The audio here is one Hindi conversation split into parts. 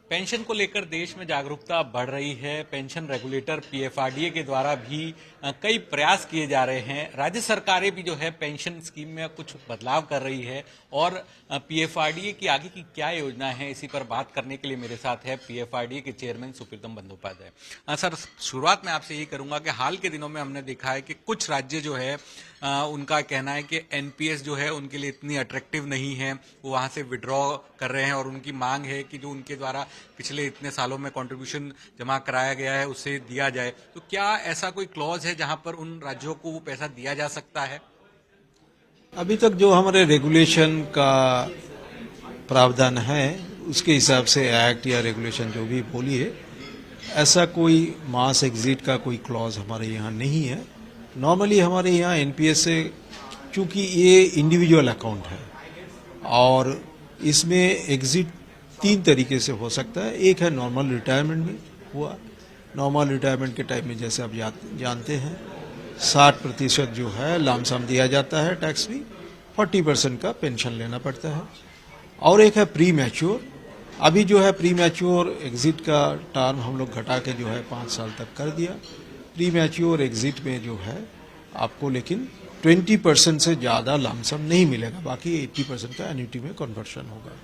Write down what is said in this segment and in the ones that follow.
पेंशन को लेकर देश में जागरूकता बढ़ रही है। पेंशन रेगुलेटर पीएफआरडीए के द्वारा भी कई प्रयास किए जा रहे हैं। राज्य सरकारें भी जो है पेंशन स्कीम में कुछ बदलाव कर रही है और पीएफआरडीए की आगे की क्या योजना है, इसी पर बात करने के लिए मेरे साथ है पीएफआरडीए के चेयरमैन सुप्रीतम बंदोपाध्याय। सर, शुरुआत में आपसे यही करूंगा कि हाल के दिनों में हमने देखा है कि कुछ राज्य जो है उनका कहना है कि एनपीएस जो है उनके लिए इतनी अट्रैक्टिव नहीं है, वो वहां से विड्रॉ कर रहे हैं और उनकी मांग है कि जो उनके द्वारा पिछले इतने सालों में कंट्रीब्यूशन जमा कराया गया है उसे दिया जाए। तो क्या ऐसा कोई क्लॉज है जहां पर उन राज्यों को वो पैसा दिया जा सकता है? अभी तक जो हमारे रेगुलेशन का प्रावधान है उसके हिसाब से एक्ट या रेगुलेशन जो भी बोलिए, ऐसा कोई मास एग्जिट का कोई क्लॉज हमारे यहाँ नहीं है। नॉर्मली हमारे यहाँ एनपीएस से, चूंकि ये इंडिविजुअल अकाउंट है और इसमें एग्जिट 3 तरीके से हो सकता है। एक है नॉर्मल रिटायरमेंट में हुआ। नॉर्मल रिटायरमेंट के टाइम में जैसे आप जानते हैं 60% जो है लामसम दिया जाता है टैक्स फ्री, 40% का पेंशन लेना पड़ता है। और एक है प्री मैच्योर। अभी जो है प्री मैच्योर एग्जिट का टर्म हम लोग घटा के जो है 5 साल तक कर दिया। प्री मैच्योर एग्जिट में जो है आपको लेकिन 20% से ज़्यादा लामसम नहीं मिलेगा, बाकी 80% का एन्युटी में कन्वर्शन होगा।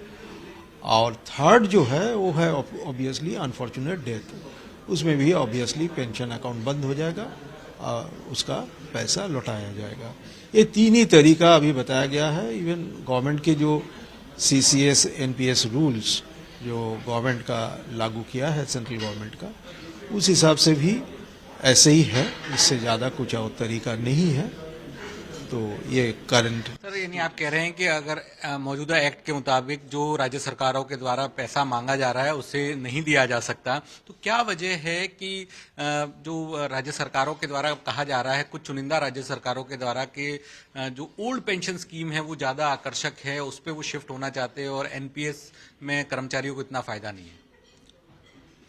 और थर्ड जो है वो है ऑब्वियसली अनफॉर्चुनेट डेथ, उसमें भी ऑब्वियसली पेंशन अकाउंट बंद हो जाएगा और उसका पैसा लौटाया जाएगा। ये 3 ही तरीका अभी बताया गया है। इवन गवर्नमेंट के जो सीसीएस एनपीएस रूल्स जो गवर्नमेंट का लागू किया है, सेंट्रल गवर्नमेंट का, उस हिसाब से भी ऐसे ही है, इससे ज़्यादा कुछ और तरीका नहीं है। तो ये करंट। सर, यानी आप कह रहे हैं कि अगर मौजूदा एक्ट के मुताबिक जो राज्य सरकारों के द्वारा पैसा मांगा जा रहा है उसे नहीं दिया जा सकता, तो क्या वजह है कि जो राज्य सरकारों के द्वारा कहा जा रहा है, कुछ चुनिंदा राज्य सरकारों के द्वारा कि जो ओल्ड पेंशन स्कीम है वो ज़्यादा आकर्षक है, उस पर वो शिफ्ट होना चाहते हैं और एनपीएस में कर्मचारियों को इतना फायदा नहीं है?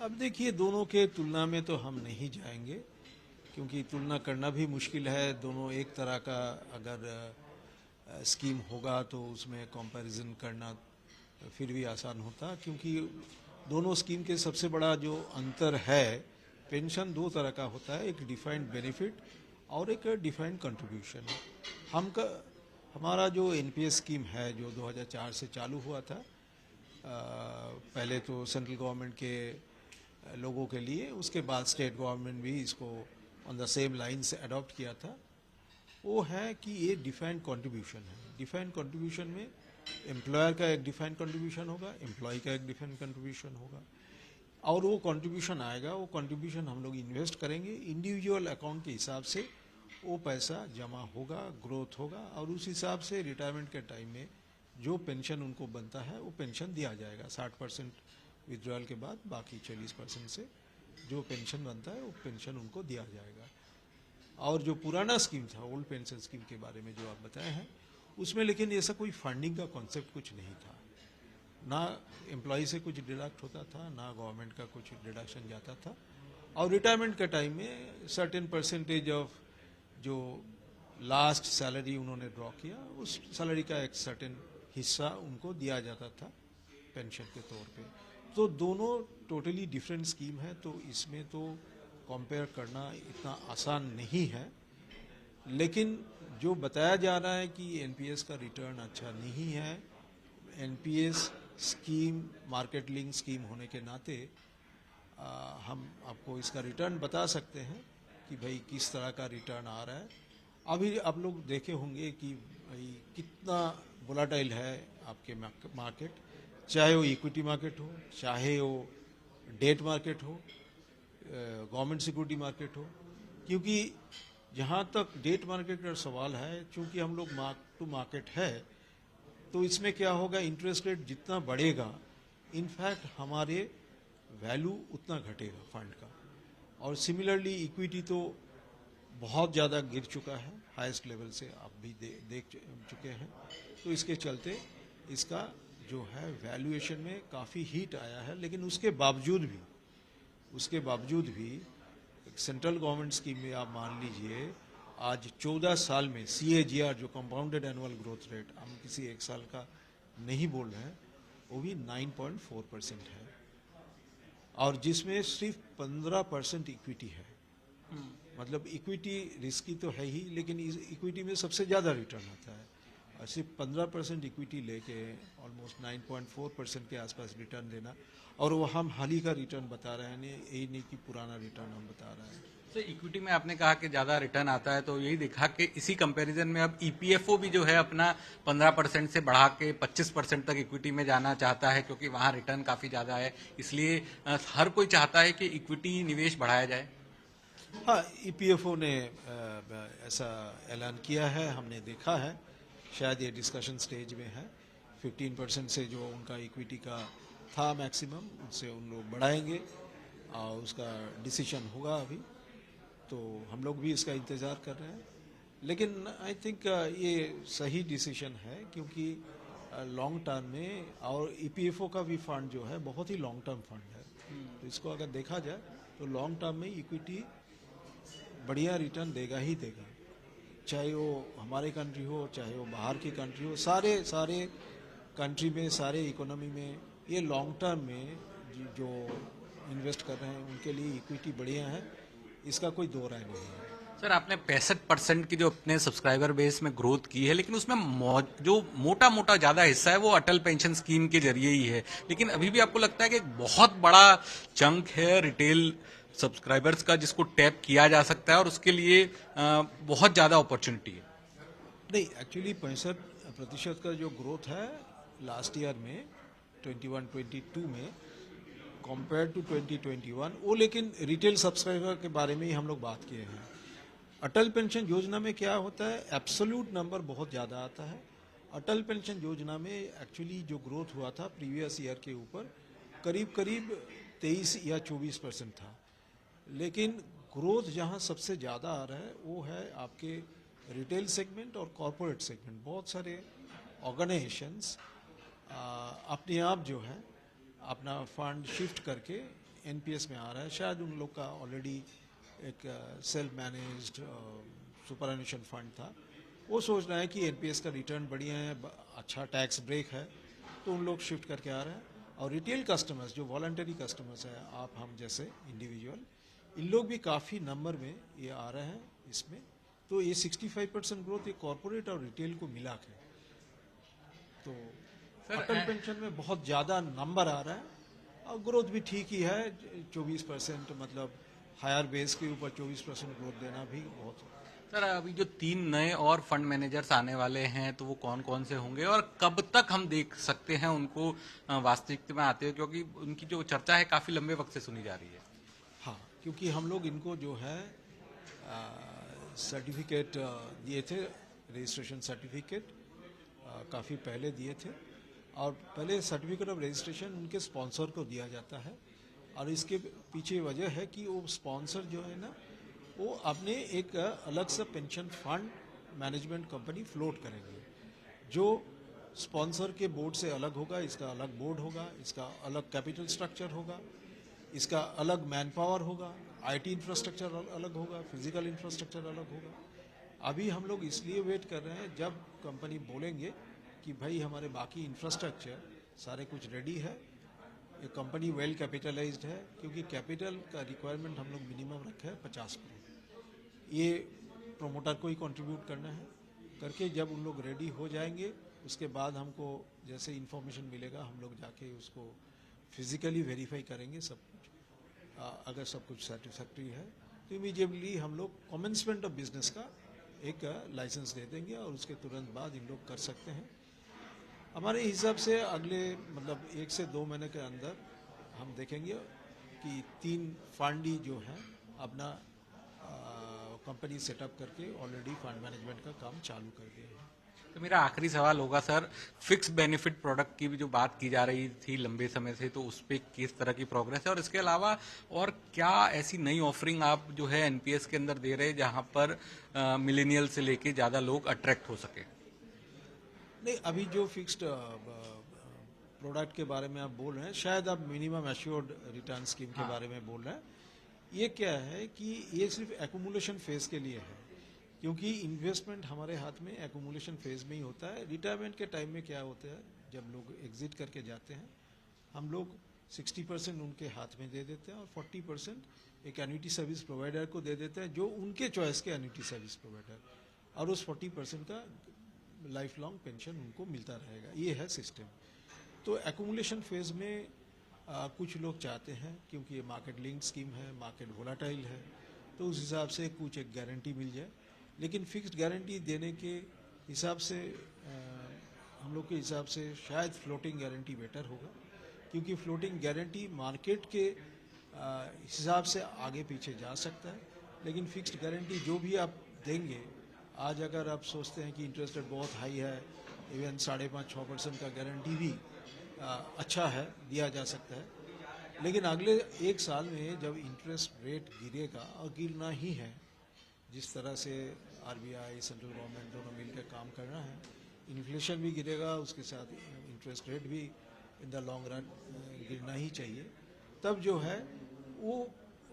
अब देखिए, दोनों के तुलना में तो हम नहीं जाएंगे क्योंकि तुलना करना भी मुश्किल है। दोनों एक तरह का अगर स्कीम होगा तो उसमें कंपैरिजन करना फिर भी आसान होता, क्योंकि दोनों स्कीम के सबसे बड़ा जो अंतर है, पेंशन 2 तरह का होता है, एक डिफाइंड बेनिफिट और एक डिफाइंड कंट्रीब्यूशन। हमारा जो एनपीएस स्कीम है जो 2004 से चालू हुआ था, पहले तो सेंट्रल गवर्नमेंट के लोगों के लिए, उसके बाद स्टेट गवर्नमेंट भी इसको ऑन द सेम लाइन से अडॉप्ट किया था। वो है कि ये डिफाइंड कंट्रीब्यूशन है। डिफाइंड कंट्रीब्यूशन में एम्प्लॉयर का एक डिफाइंड कंट्रीब्यूशन होगा, एम्प्लॉय का एक डिफाइंड कंट्रीब्यूशन होगा, और वो कंट्रीब्यूशन आएगा, वो कंट्रीब्यूशन हम लोग इन्वेस्ट करेंगे, इंडिविजुअल अकाउंट के हिसाब से वो पैसा जमा होगा, ग्रोथ होगा, और उस हिसाब से रिटायरमेंट के टाइम में जो पेंशन उनको बनता है वो पेंशन दिया जाएगा। 60% विड्रॉल के बाद बाकी 40% से जो पेंशन बनता है वो पेंशन उनको दिया जाएगा। और जो पुराना स्कीम था, ओल्ड पेंशन स्कीम के बारे में जो आप बताए हैं, उसमें लेकिन ऐसा कोई फंडिंग का कॉन्सेप्ट कुछ नहीं था। ना एम्प्लॉय से कुछ डिडक्ट होता था, ना गवर्नमेंट का कुछ डिडक्शन जाता था, और रिटायरमेंट के टाइम में सर्टेन परसेंटेज ऑफ जो लास्ट सैलरी उन्होंने ड्रॉ किया, उस सैलरी का एक सर्टेन हिस्सा उनको दिया जाता था पेंशन के तौर पे। तो दोनों टोटली डिफरेंट स्कीम है, तो इसमें तो कंपेयर करना इतना आसान नहीं है। लेकिन जो बताया जा रहा है कि एनपीएस का रिटर्न अच्छा नहीं है, NPS scheme market link scheme होने के नाते हम आपको इसका रिटर्न बता सकते हैं कि भाई किस तरह का रिटर्न आ रहा है। अभी आप लोग देखे होंगे कि भाई कितना वोलाटाइल है आपके मार्केट, चाहे वो इक्विटी मार्केट हो, चाहे वो डेट मार्केट हो, गवर्नमेंट सिक्योरिटी मार्केट हो। क्योंकि जहाँ तक डेट मार्केट का सवाल है, चूंकि हम लोग मार्क टू मार्केट है, तो इसमें क्या होगा, इंटरेस्ट रेट जितना बढ़ेगा इनफैक्ट हमारे वैल्यू उतना घटेगा फंड का। और सिमिलरली इक्विटी तो बहुत ज़्यादा गिर चुका है, हाईएस्ट लेवल से आप भी देख चुके हैं। तो इसके चलते इसका जो है वैल्यूएशन में काफ़ी हीट आया है। लेकिन उसके बावजूद भी एक सेंट्रल गवर्नमेंट स्कीम में आप मान लीजिए आज 14 साल में CAGR जो कंपाउंडेड एनुअल ग्रोथ रेट, हम किसी एक साल का नहीं बोल रहे हैं, वो भी 9.4% है। और जिसमें सिर्फ 15% इक्विटी है। मतलब इक्विटी रिस्की तो है ही, लेकिन इस इक्विटी में सबसे ज़्यादा रिटर्न आता है। और सिर्फ 15% इक्विटी लेके ऑलमोस्ट 9.4% के आसपास रिटर्न देना, और वो हम हाल ही का रिटर्न बता रहे हैं, यही नहीं कि पुराना रिटर्न हम बता रहे हैं। तो इक्विटी में आपने कहा कि ज्यादा रिटर्न आता है, तो यही देखा कि इसी कंपैरिजन में अब ईपीएफओ भी जो है अपना 15% से बढ़ा के 25% तक इक्विटी में जाना चाहता है, क्योंकि वहां रिटर्न काफी ज्यादा है। इसलिए हर कोई चाहता है कि इक्विटी निवेश बढ़ाया जाए। हाँ, ईपीएफओ ने ऐसा ऐलान किया है, हमने देखा है। शायद ये डिस्कशन स्टेज में है। 15% से जो उनका इक्विटी का था मैक्सिमम, उससे उन लोग बढ़ाएंगे और उसका डिसीजन होगा अभी। तो हम लोग भी इसका इंतज़ार कर रहे हैं, लेकिन आई थिंक ये सही डिसीजन है, क्योंकि लॉन्ग टर्म में, और ईपीएफओ का भी फंड जो है बहुत ही लॉन्ग टर्म फंड है। तो इसको अगर देखा जाए तो लॉन्ग टर्म में इक्विटी बढ़िया रिटर्न देगा ही देगा, चाहे वो हमारे कंट्री हो, चाहे वो बाहर की कंट्री हो। सारे कंट्री में, सारे इकोनॉमी में ये लॉन्ग टर्म में जो इन्वेस्ट कर रहे हैं उनके लिए इक्विटी बढ़िया है, इसका कोई दो राय नहीं है। सर, आपने 65% की जो अपने सब्सक्राइबर बेस में ग्रोथ की है, लेकिन उसमें जो मोटा मोटा ज्यादा हिस्सा है वो अटल पेंशन स्कीम के जरिए ही है। लेकिन अभी भी आपको लगता है कि एक बहुत बड़ा चंक है रिटेल सब्सक्राइबर्स का जिसको टैप किया जा सकता है और उसके लिए बहुत ज्यादा अपॉर्चुनिटी है? नहीं, एक्चुअली 65% का जो ग्रोथ है लास्ट ईयर में 21-22 में कंपेयर टू 2021, वो लेकिन रिटेल सब्सक्राइबर के बारे में ही हम लोग बात किए हैं। अटल पेंशन योजना में क्या होता है, एब्सोल्यूट नंबर बहुत ज़्यादा आता है। अटल पेंशन योजना में एक्चुअली जो ग्रोथ हुआ था प्रीवियस ईयर के ऊपर करीब करीब 23 या 24% था, लेकिन ग्रोथ जहां सबसे ज़्यादा आ रहा है वो है आपके रिटेल सेगमेंट और कॉरपोरेट सेगमेंट। बहुत सारे ऑर्गेनाइजेशंस अपने आप जो है अपना फंड शिफ्ट करके एनपीएस में आ रहा है। शायद उन लोग का ऑलरेडी एक सेल्फ मैनेज्ड सुपरएनुशन फंड था, वो सोच रहा है कि एनपीएस का रिटर्न बढ़िया है, अच्छा टैक्स ब्रेक है, तो उन लोग शिफ्ट करके आ रहे हैं। और रिटेल कस्टमर्स जो वॉलंटरी कस्टमर्स हैं, आप हम जैसे इंडिविजुअल, इन लोग भी काफ़ी नंबर में ये आ रहे हैं इसमें। तो ये 65% ग्रोथ ये कॉरपोरेट और रिटेल को मिला के, तो अटल पेंशन में बहुत ज़्यादा नंबर आ रहा है और ग्रोथ भी ठीक ही है। 24%, मतलब हायर बेस के ऊपर 24% ग्रोथ देना भी बहुत। सर, अभी जो 3 नए और फंड मैनेजर्स आने वाले हैं, तो वो कौन कौन से होंगे और कब तक हम देख सकते हैं उनको वास्तविकता में आते हुए, क्योंकि उनकी जो चर्चा है काफी लंबे वक्त से सुनी जा रही है? हाँ, क्योंकि हम लोग इनको जो है सर्टिफिकेट दिए थे, रजिस्ट्रेशन सर्टिफिकेट काफ़ी पहले दिए थे, और पहले सर्टिफिकेट ऑफ रजिस्ट्रेशन उनके स्पॉन्सर को दिया जाता है। और इसके पीछे वजह है कि वो स्पॉन्सर जो है ना, वो अपने एक अलग सा pension fund management company float करेंगे, जो स्पॉन्सर के बोर्ड से अलग होगा। इसका अलग बोर्ड होगा, इसका अलग कैपिटल स्ट्रक्चर होगा, इसका अलग मैन पावर होगा, आईटी इंफ्रास्ट्रक्चर अलग होगा, फिजिकल इंफ्रास्ट्रक्चर अलग होगा। अभी हम लोग इसलिए वेट कर रहे हैं जब कंपनी बोलेंगे कि भाई हमारे बाकी इंफ्रास्ट्रक्चर सारे कुछ रेडी है, ये कंपनी वेल कैपिटलाइज्ड है, क्योंकि कैपिटल का रिक्वायरमेंट हम लोग मिनिमम रखे हैं 50 करोड़। ये प्रोमोटर को ही कंट्रीब्यूट करना है करके, जब उन लोग रेडी हो जाएंगे उसके बाद हमको जैसे इन्फॉर्मेशन मिलेगा हम लोग जाके उसको फिजिकली वेरीफाई करेंगे सब कुछ। अगर सब कुछ सेटिस्फैक्ट्री है तो इमीडिएटली हम लोग कमेंसमेंट ऑफ बिजनेस का एक लाइसेंस दे देंगे और उसके तुरंत बाद इन लोग कर सकते हैं। हमारे हिसाब से अगले मतलब 1 से 2 महीने के अंदर हम देखेंगे कि 3 फंडी जो हैं अपना कंपनी सेटअप करके ऑलरेडी फंड मैनेजमेंट का काम चालू कर दिए हैं। तो मेरा आखिरी सवाल होगा सर, फिक्स बेनिफिट प्रोडक्ट की भी जो बात की जा रही थी लंबे समय से, तो उस पर किस तरह की प्रोग्रेस है, और इसके अलावा और क्या ऐसी नई ऑफरिंग आप जो है एनपीएस के अंदर दे रहे हैं जहां पर मिलेनियल से लेके ज्यादा लोग अट्रैक्ट हो सके? नहीं, अभी जो फिक्स्ड प्रोडक्ट के बारे में आप बोल रहे हैं, शायद आप मिनिमम एश्योर्ड रिटर्न स्कीम के बारे में बोल रहे हैं। ये क्या है कि ये सिर्फ एक्यूमुलेशन फेज के लिए है, क्योंकि इन्वेस्टमेंट हमारे हाथ में एक्यूमुलेशन फेज में ही होता है। रिटायरमेंट के टाइम में क्या होता है, जब लोग एग्जिट करके जाते हैं, हम लोग 60% उनके हाथ में दे देते हैं और 40% एक एन्युटी सर्विस प्रोवाइडर को दे देते हैं, जो उनके चॉइस के एन्युटी सर्विस प्रोवाइडर, और उस 40% का लाइफ लॉन्ग पेंशन उनको मिलता रहेगा। ये है सिस्टम। तो एक्यूमुलेशन फेज में कुछ लोग चाहते हैं, क्योंकि ये मार्केट लिंक्ड स्कीम है, मार्केट वोलाटाइल है, तो उस हिसाब से कुछ एक गारंटी मिल जाए। लेकिन फिक्स्ड गारंटी देने के हिसाब से हम लोग के हिसाब से शायद फ्लोटिंग गारंटी बेटर होगा, क्योंकि फ्लोटिंग गारंटी मार्केट के हिसाब से आगे पीछे जा सकता है, लेकिन फिक्स्ड गारंटी जो भी आप देंगे, आज अगर आप सोचते हैं कि इंटरेस्ट रेट बहुत हाई है, इवन 5.5-6% का गारंटी भी अच्छा है, दिया जा सकता है, लेकिन अगले एक साल में जब इंटरेस्ट रेट गिरेगा, और गिरना ही है, जिस तरह से आरबीआई सेंट्रल गवर्नमेंट दोनों मिलकर काम कर रहा है, इन्फ्लेशन भी गिरेगा, उसके साथ इंटरेस्ट रेट भी इन द लॉन्ग रन गिरना ही चाहिए। तब जो है वो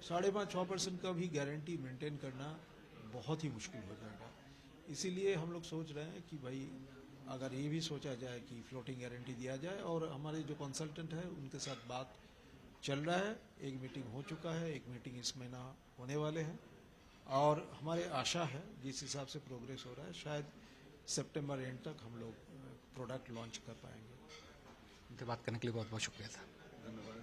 5.5-6% का भी गारंटी मेंटेन करना बहुत ही मुश्किल हो जाएगा। इसीलिए हम लोग सोच रहे हैं कि भाई अगर ये भी सोचा जाए कि फ्लोटिंग गारंटी दिया जाए, और हमारे जो कंसल्टेंट है उनके साथ बात चल रहा है, एक मीटिंग हो चुका है, एक मीटिंग इस महीना होने वाले हैं, और हमारे आशा है जिस हिसाब से प्रोग्रेस हो रहा है, शायद सितंबर एंड तक हम लोग प्रोडक्ट लॉन्च कर पाएंगे। उनसे बात करने के लिए बहुत बहुत शुक्रिया सर।